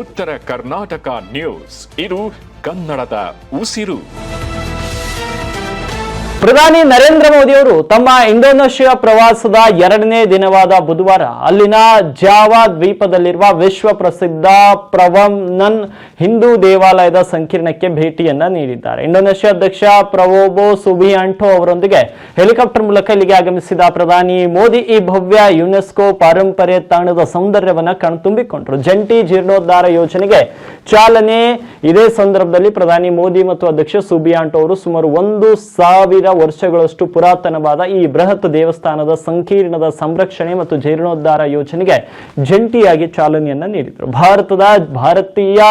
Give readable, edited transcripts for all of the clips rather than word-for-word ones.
ಉತ್ತರ ಕರ್ನಾಟಕ ನ್ಯೂಸ್, ಇದು ಕನ್ನಡದ ಉಸಿರು. ಪ್ರಧಾನಿ ನರೇಂದ್ರ ಮೋದಿ ಅವರು ತಮ್ಮ ಇಂಡೋನೇಷ್ಯಾ ಪ್ರವಾಸದ 2ನೇ ದಿನವಾದ ಬುಧವಾರ ಅಲ್ಲಿನ ಜಾವಾ ದ್ವೀಪದಲ್ಲಿರುವ ವಿಶ್ವ ಪ್ರಸಿದ್ಧ ಪ್ರವಮ್ನನ್ ಹಿಂದೂ ದೇವಾಲಯದ ಸಂಕೀರ್ಣಕ್ಕೆ ಭೇಟಿಯನ್ನ ನೀಡಿದ್ದಾರೆ. ಇಂಡೋನೇಷ್ಯಾ ಅಧ್ಯಕ್ಷ ಪ್ರಬೋವೋ ಸುಬಿಯಾಂಟೋ ಅವರೊಂದಿಗೆ ಹೆಲಿಕಾಪ್ಟರ್ ಮೂಲಕ ಇಲ್ಲಿಗೆ ಆಗಮಿಸಿದ ಪ್ರಧಾನಿ ಮೋದಿ ಈ ಭವ್ಯ ಯುನೆಸ್ಕೋ ಪಾರಂಪರ್ಯ ತಾಣದ ಸೌಂದರ್ಯವನ್ನ ಕಣ್ತುಂಬಿಕೊಂಡರು. ಜಂಟಿ ಜೀರ್ಣೋದ್ಧಾರ ಯೋಜನೆಗೆ ಚಾಲನೆ. ಇದೇ ಸಂದರ್ಭದಲ್ಲಿ ಪ್ರಧಾನಿ ಮೋದಿ ಮತ್ತು ಅಧ್ಯಕ್ಷ ಸುಬಿಯಾಂಟೋ ಅವರು ಸುಮಾರು 1000 ವರ್ಷಗಳಷ್ಟು ಪುರಾತನವಾದ ಈ ಬೃಹತ್ ದೇವಸ್ಥಾನದ ಸಂಕೀರ್ಣದ ಸಂರಕ್ಷಣೆ ಮತ್ತು ಜೀರ್ಣೋದ್ಧಾರ ಯೋಜನೆಗೆ ಜಂಟಿಯಾಗಿ ಚಾಲನೆಯನ್ನ ನೀಡಿದರು. ಭಾರತೀಯ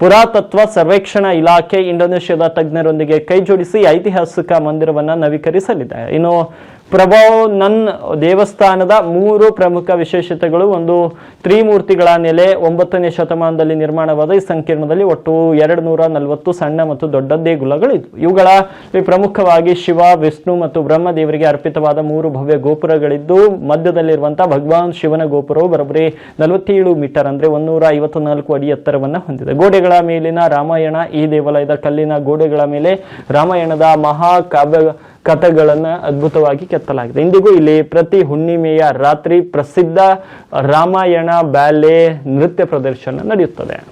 ಪುರಾತತ್ವ ಸರ್ವೇಕ್ಷಣಾ ಇಲಾಖೆ ಇಂಡೋನೇಷ್ಯಾದ ತಜ್ಞರೊಂದಿಗೆ ಕೈಜೋಡಿಸಿ ಐತಿಹಾಸಿಕ ಮಂದಿರವನ್ನ ನವೀಕರಿಸಲಿದೆ. ಇನ್ನು ಪ್ರಭವನನ್ ದೇವಸ್ಥಾನದ 3 ಪ್ರಮುಖ ವಿಶೇಷತೆಗಳು: ಒಂದು, ತ್ರಿಮೂರ್ತಿಗಳ ನೆಲೆ. 9ನೇ ಶತಮಾನದಲ್ಲಿ ನಿರ್ಮಾಣವಾದ ಈ ಸಂಕೀರ್ಣದಲ್ಲಿ ಒಟ್ಟು 240 ಸಣ್ಣ ಮತ್ತು ದೊಡ್ಡ ದೇಗುಲಗಳಿದ್ವು. ಇವುಗಳಲ್ಲಿ ಪ್ರಮುಖವಾಗಿ ಶಿವ, ವಿಷ್ಣು ಮತ್ತು ಬ್ರಹ್ಮ ದೇವರಿಗೆ ಅರ್ಪಿತವಾದ 3 ಭವ್ಯ ಗೋಪುರಗಳಿದ್ದು, ಮಧ್ಯದಲ್ಲಿರುವಂತಹ ಭಗವಾನ್ ಶಿವನ ಗೋಪುರವು ಬರೋಬ್ಬರಿ 47 ಮೀಟರ್ ಅಂದ್ರೆ 154 ಅಡಿ ಎತ್ತರವನ್ನ ಹೊಂದಿದೆ. ಗೋಡೆಗಳ ಮೇಲಿನ ರಾಮಾಯಣ. ಈ ದೇವಾಲಯದ ಕಲ್ಲಿನ ಗೋಡೆಗಳ ಮೇಲೆ ರಾಮಾಯಣದ ಮಹಾಕಾವ್ಯ ಕಥೆಗಳನ್ನ ಅದ್ಭುತವಾಗಿ ಕೆತ್ತಲಾಗಿದೆ. ಇಂದಿಗೂ ಇಲ್ಲಿ ಪ್ರತಿ ಹುಣ್ಣಿಮೆಯ ರಾತ್ರಿ ಪ್ರಸಿದ್ಧ ರಾಮಾಯಣ ಬ್ಯಾಲೆ ನೃತ್ಯ ಪ್ರದರ್ಶನ ನಡೆಯುತ್ತದೆ.